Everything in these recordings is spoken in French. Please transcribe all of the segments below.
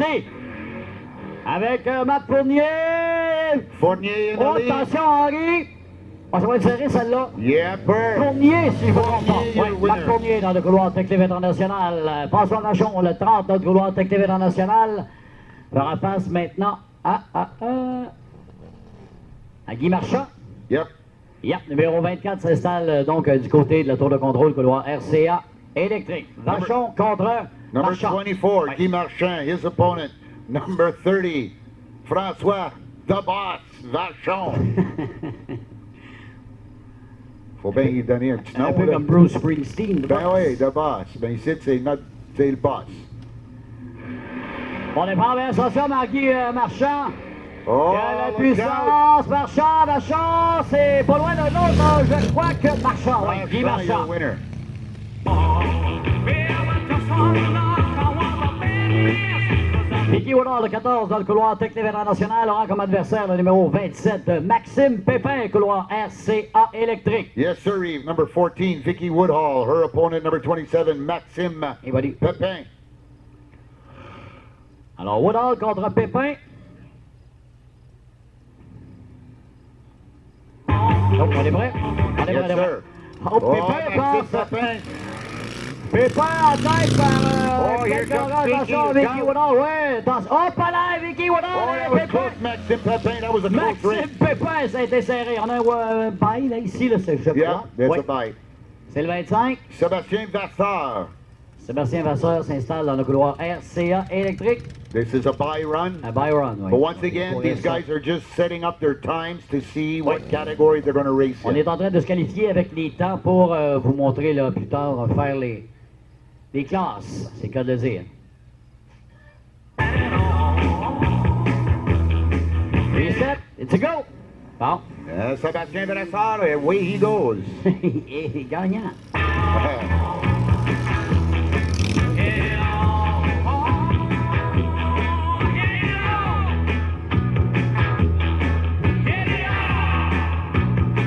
parti. Avec Marc Fournier. Fournier in the Oh, lead. attention, Henri. Oh, ça va être serré, celle-là. Yeah, Bird. Fournier, si je ne me trompe pas. Fournier, Oui, your Marc winner. Fournier dans le couloir Tech-Live International. François Vachon, le 30 dans le couloir Tech-Live International. Fera face maintenant à Guy Marchand. Yep. Yep, numéro 24 s'installe donc du côté de la tour de contrôle, couloir RCA électrique. Vachon contre Number Marchand. 24, Ouais. Guy Marchand. His opponent, number 30, François, the boss, Vachon. Faut bien lui donner un petit Un nom, peu là. comme Bruce Springsteen. Ben oui, the boss. Ben ici, c'est le boss. On est prêt, attention, Guy Marchand. Oh, Il y a la look out. puissance, Marchand, Vachon, c'est pas loin d'un autre, je crois que Marchand, oui, Guy Marchand, your Marchand. winner. Vicky Woodard, le 14, dans le couloir Tech-Live International, aura comme adversaire le numéro 27, Maxime Pépin, couloir RCA électrique. Yes, sir, Eve. Number 14, Vicky Woodhall. Her opponent, number 27, Maxime Et voilà. Pepin. Alors, Woodard contre Pépin. Oh, on est prêt? On est prêt, Yes, on est prêt. sir. Oh, Pépin Maxime passe. Pepin. Pépin en tête par Oh, here quelques comes rangs. Vicky, Attention, look Vicky out. Woodard, ouais. Attention. Oh, pas là, Vicky Woodard. Oh, that was close, Maxime Pepin. That was a close race. Maxime Pépin, ça a été serré. On a un bail, là, ici, là, c'est je Yeah, crois. that's Oui. a bite. C'est le 25. Sébastien Vasseur. Sébastien Vasseur s'installe dans le couloir RCA électrique. This is a buy run. À Byron, oui. But once again, these guys are just setting up their times to see what category they're going to race On in. est en train de se qualifier avec les temps pour vous montrer là, plus tard, faire les classes, c'est le cas de le dire. Reset, it's a go! Bon, Sébastien Vasseur, away he goes. et gagnant.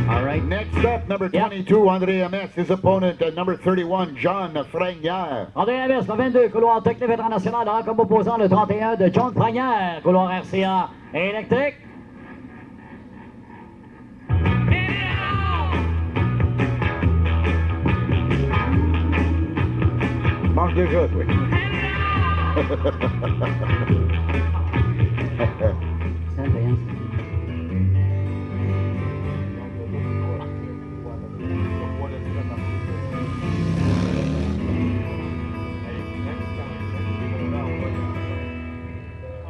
All right. Next up, number Yeah. 22, André MS. His opponent, number 31, John Frenière. André Lavis, le 22, couloir Tech-Live International, aura comme opposant le 31 de John Franière, couloir RCA électrique. Mange déjà, toi. C'est incroyable.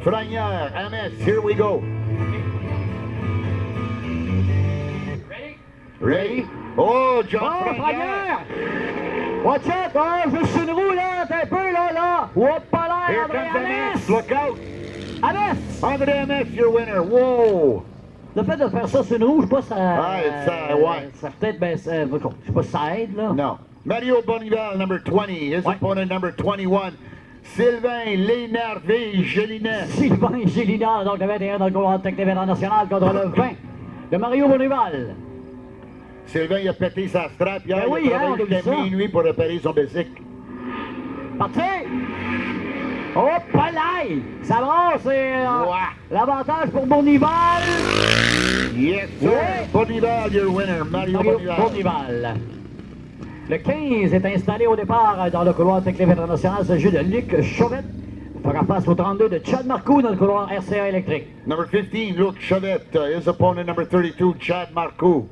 Frenière, MS, here we go. Ready? Oh, John Oh, Frenière. Franière! Watch out! Oh, juste une roue, là, t'es un peu, là! Whoop, pas l'air, Here André comes MS. Amis! Look out. Amis! André MS, your winner. Whoa. Le fait de faire ça sur une roue, je sais pas si ça... Ouais. Ça peut-être, ben, je sais pas si ça aide, là. No. Mario Bonival, number 20. His Ouais. opponent, number 21. Sylvain Lénervé Gélinet. Sylvain Gélina, donc le 21 dans le couloir Tech-Live International contre le 20 de Mario Bonival. Sylvain, il a pété sa strap hier. Ben oui, il a hein, on a travaillé vu jusqu'à ça. minuit pour réparer son bicycle. Parti! Oh, pas l'ail! Ça brasse, c'est l'avantage pour Bonival. Yes, sir. Ouais. Bonival, your winner. Mario Bonival. Bonival. Le 15 est installé au départ dans le couloir Tech-Live International. Il s'agit de Luc Chauvette. Il fera face au 32 de Chad Marcoux dans le couloir RCA électrique. Number 15, Luc Chauvette. His opponent, number 32, Chad Marcoux.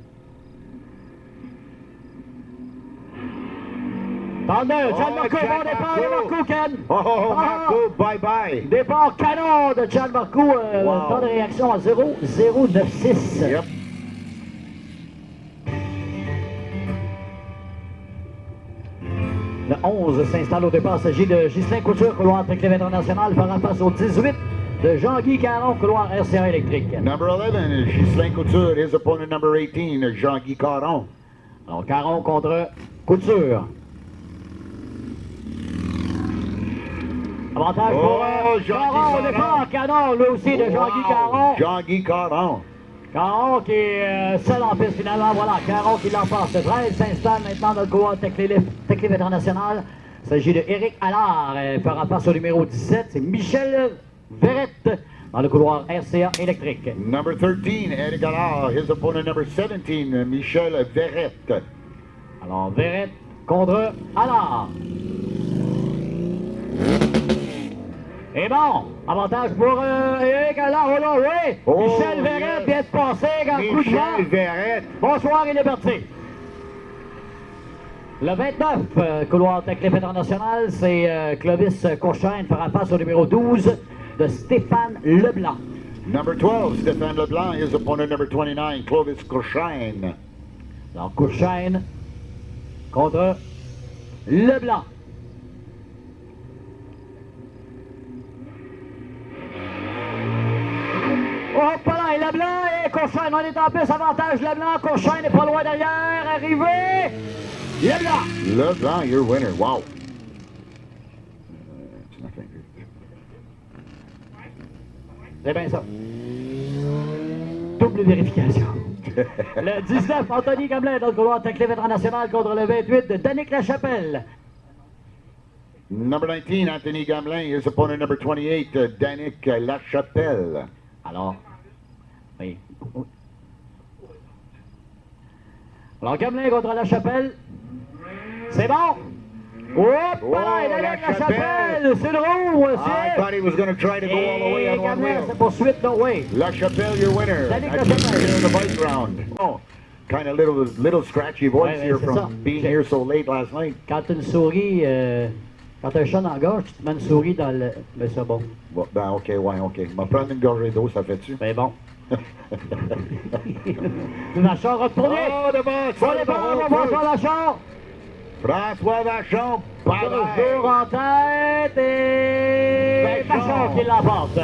32, Chad Marcoux, Chad bon départ de Marcoux. Marcoux, Ken. Oh, Ah. Marcoux, bye-bye. Départ canon de Chad Marcoux. Wow. Temps de réaction à 0,096. Yep. Le 11 s'installe au départ. Il s'agit de Ghislain Couture, couloir Tech-Live International, fera face au 18 de Jean-Guy Caron, couloir RCA électrique. Number 11, Ghislain Couture. His opponent, number 18, Jean-Guy Caron. Alors, Caron contre Couture. Avantage pour Oh, Jean-Guy Caron au Caron. départ. Canon, lui aussi, de Jean-Guy Caron. Jean-Guy Caron. Caron qui est seul en piste finalement. Voilà, Caron qui l'emporte. Le 13 s'installe maintenant dans le couloir Tech-Live International. Il s'agit de Éric Allard. Il fera face au numéro 17. C'est Michel Verrette dans le couloir RCA électrique. Number 13, Eddie Gallard. His opponent, number 17, Michel Verrette. Alors, Verrette contre Allard. Et bon, avantage pour Eric Allard. Oh là, oui! Oh, Michel Verrette vient de passer un coup de vent. Michel Verrette. Bonsoir, il est parti. Le 29, couloir Techlif International, c'est Clovis Courchaine fera face au numéro 12 de Stéphane Leblanc. Number 12, Stéphane Leblanc. His opponent, number 29, Clovis Courchaine. Alors, Courchaine contre Leblanc. Hop là, et Leblanc et Courchaine, on est en plus, avantage Leblanc, Courchaine n'est pas loin derrière, arrivé, Leblanc. Leblanc, your winner, wow. C'est bien ça. Double vérification. Le 19, Anthony Gamelin dans le couloir Techlif International contre le 28 de Danick Lachapelle. Number 19, Anthony Gamelin. His opponent, number 28, Danick Lachapelle. Alors, oui. Alors, Gamelin contre Lachapelle. C'est bon. Hop là, il a Lachapelle. C'est le roux aussi. I thought he was going to try to go all the way on one Gamelin, wheel. c'est poursuite, no way. Lachapelle, your winner. Danick That's Lachapelle. in the bike round. Oh, kind of little scratchy voice Ouais, here c'est from ça. being here so late last night. Quand tu as une souris, quand tu as un chat dans la gorge, tu te mets une souris dans le... Mais c'est bon. Bon, ben, OK, ouais, OK. Je vais prendre une gorgée d'eau, ça fait-tu? C'est bon. Vachon retourné. Oh, de bon, Sur les bords, on va voir Vachon. François Vachon, Toujours en tête et Vachon qui l'emporte.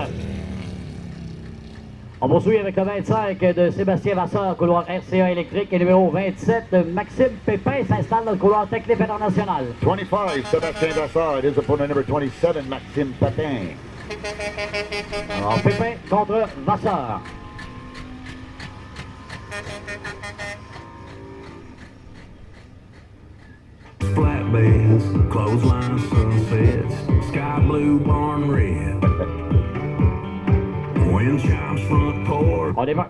On poursuit avec le 25 de Sébastien Vasseur, couloir RCA électrique, et numéro 27 de Maxime Pépin s'installe dans le couloir Techlif International. 25, Sébastien Vassard. His opponent, number 27, Maxime Pépin. Alors Pépin contre Vasseur. Flatbeds, clothesline sunsets, sky blue barn red. Wind chimes front porch. On est bon.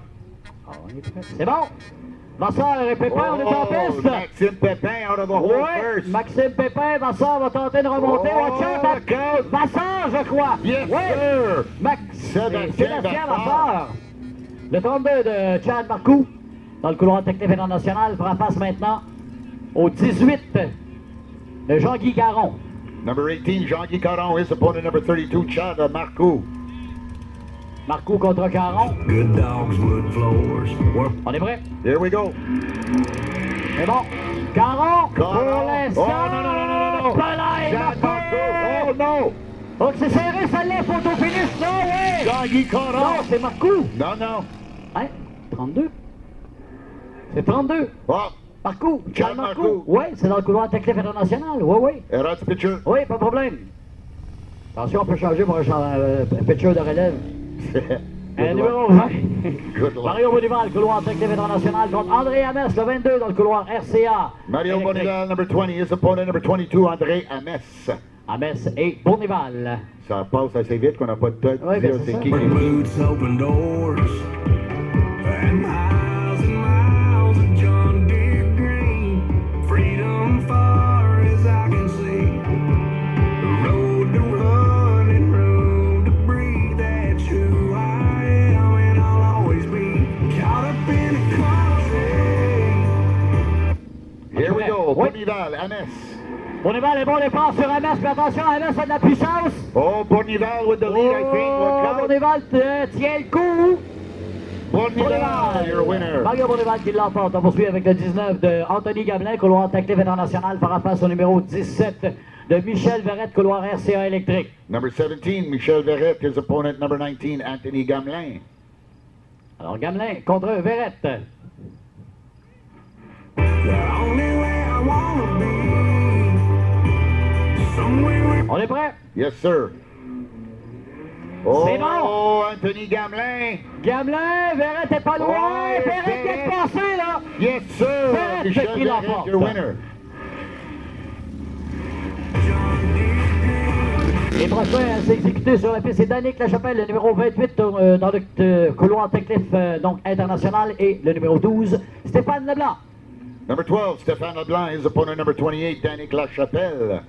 C'est bon. Vasseur et Pépin, on est en piste. Maxime Pépin out of the hole Oui, first. Maxime Pépin, Vasseur va tenter de remonter. Watch out, Vasseur, je crois. Yes, oui. sir. Sébastien Vasseur. Le 32 de Chad Marcoux, dans le couloir Techlif International, fera face maintenant au 18 de Jean-Guy Caron. Number 18, Jean-Guy Caron. His opponent, number 32, Chad Marcoux. Marcoux contre Caron. Good dogs, wood floors. On est prêt? Here we go. C'est bon. Caron, pour Caron. l'instant. Oh, non. Palais, Chad Marcoux. Oh, no. Donc c'est serré, ça l'est, photo finish. Non, oui. Jean-Guy Caron. Non, c'est Marcoux. Non. Hein? 32? C'est 32. Oh, Marcoux. Chad Marcoux. Oui, c'est dans le couloir Techlif International. Oui. Error pitcher. Oui, pas de problème. Attention, on peut changer pour un pitcher de relève. Numéro 20. Good luck. Mario Bonival, couloir Techlif International contre André Hamès, le 22 dans le couloir RCA. Mario électrique. Bonival, number 20. His opponent, number 22, André Hamès. Hamès et Bonival. Ça passe assez vite qu'on n'a pas de tête. Oui, ben, c'est ça. qui. Boots, open doors. And miles of John Deere green. Freedom far as I can see. The road to run and room to breathe. That's who I am and I'll always be. Caught up in the country. Here we go. Oui. Bonival, Hamès. Bonival est bon départ sur Hamès, mais attention, Hamès a de la puissance. Oh, Bonival with the lead, I think. Look out. Bonival tient le coup. Bonival, your winner. Mario Bonival qui l'emporte. On poursuit avec le 19 de Anthony Gamelin, couloir Techlif International, fera face au numéro 17 de Michel Verrette, couloir RCA électrique. Number 17, Michel Verrette. His opponent, number 19, Anthony Gamelin. Alors Gamelin contre Verrette. The only way I wanna be. Somewhere On est prêt? Yes, sir. Oh, C'est bon. Anthony Gamelin. Gamelin, Verrette est pas loin. Ouais, Verrette qui est passé, là. Yes, sir. Verrette Michel qui Verrette, l'emporte. your winner. Les prochains à s'exécuter sur la piste, c'est Danick Lachapelle, le numéro 28 dans le couloir Techlif, donc international, et le numéro 12, Stéphane Leblanc. Number 12, Stéphane Leblanc, his opponent number 28, Danick Lachapelle.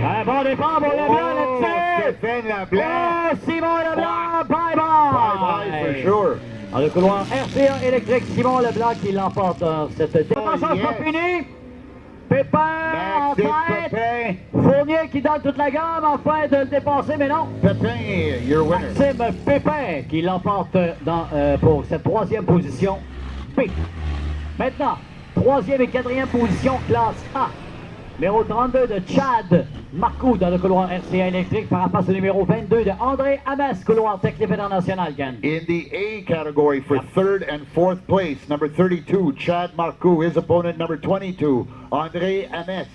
Un bon départ pour Leblanc là-dessus. Stéphane Leblanc. Oh, Simon Leblanc, bye bye. Bye bye, for sure. Dans le couloir RCA électrique, Simon Leblanc qui l'emporte dans cette défense. yes. Pas fini. Pépin en Maxime tête. Pépin. Fournier qui donne toute la gamme afin de le dépasser, mais non. Pépin, your winner. Maxime Pépin qui l'emporte pour cette troisième position B. Maintenant, troisième et quatrième position, classe A. Numéro 32 de Chad Marcoux dans le couloir RCA électrique par rapport au numéro 22 de André Hamès, couloir Techlif international, Gan. In the A category for third and fourth place, number 32, Chad Marcoux, his opponent number 22, André Hamès.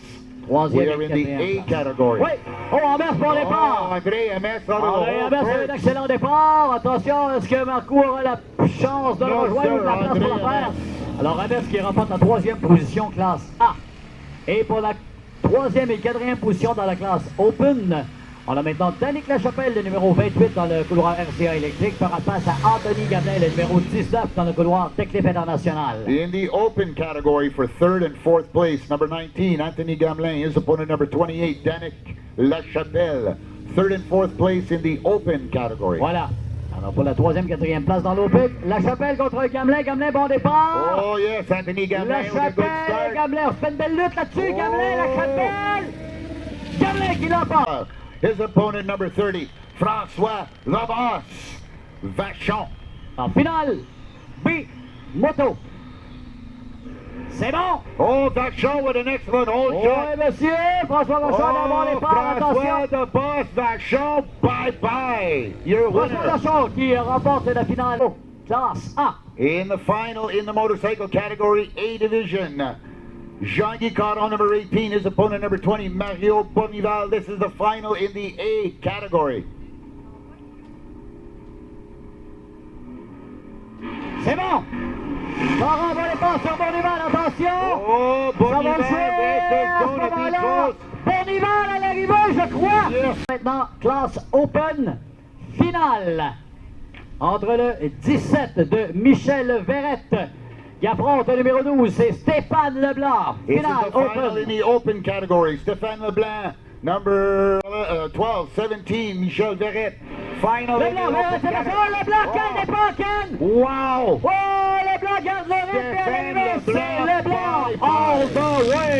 Troisième We are et in the quatrième A place. category. Oui, oh, Hamès, bon départ. Oh, André Hamès, André Hamès a un excellent départ. Attention, est-ce que Marcoux aura la chance de le Non, rejoindre ou de la sir, place pour André le faire? Hamès. Alors Hamès qui remporte la troisième position, classe A. Et pour la troisième et quatrième position dans la classe Open, on a maintenant Danick Lachapelle, le numéro 28 dans le couloir RCA électrique, par rapport à Anthony Gamelin, le numéro 19 dans le couloir Techlif international. In the open category for third and fourth place, number 19, Anthony Gamelin, his opponent number 28, Danick Lachapelle. Third and fourth place in the open category. Voilà. Alors pour la troisième, quatrième place dans l'Open, Lachapelle contre Gamelin. Gamelin, bon départ. Oh yes, Anthony Gamelin with a good Lachapelle, start. Gamelin, on se fait une belle lutte là-dessus. Oh. Gamelin, Lachapelle. Gamelin qui l'emporte. His opponent number 30, François Labasse Vachon. En finale, B, Moto. C'est bon. Oh, Vachon with an excellent hold Oui, shot. monsieur. François Vachon, un bon départ. François Attention. the Boss Vachon, bye-bye. Your François winner. Vachon qui remporte la finale. Classe A. In the final, in the motorcycle category, A division, Jean-Guy Caron, number 18, his opponent, number 20, Mario Bonival. This is the final in the A category. C'est bon. Caron va les passer sur Bonival. Attention. Oh, Ça va Bonival, le jouer. this is À ce going to be moment-là, close. Bonival à l'arrivée, je crois. Yes. Maintenant, classe Open finale. Entre le 17 de Michel Verrette qui affronte le numéro 12, c'est Stéphane Leblanc. This is Finale the final in Open. the open category. Stéphane Leblanc, number 12, 17, Michel Verrette. Final in the Leblanc, Verrette, open c'est category. bon. Leblanc, quel départ, Ken? Wow! Oh, Leblanc garde le rythme. Stéphane C'est Leblanc, Leblanc. bye, bye. All the way.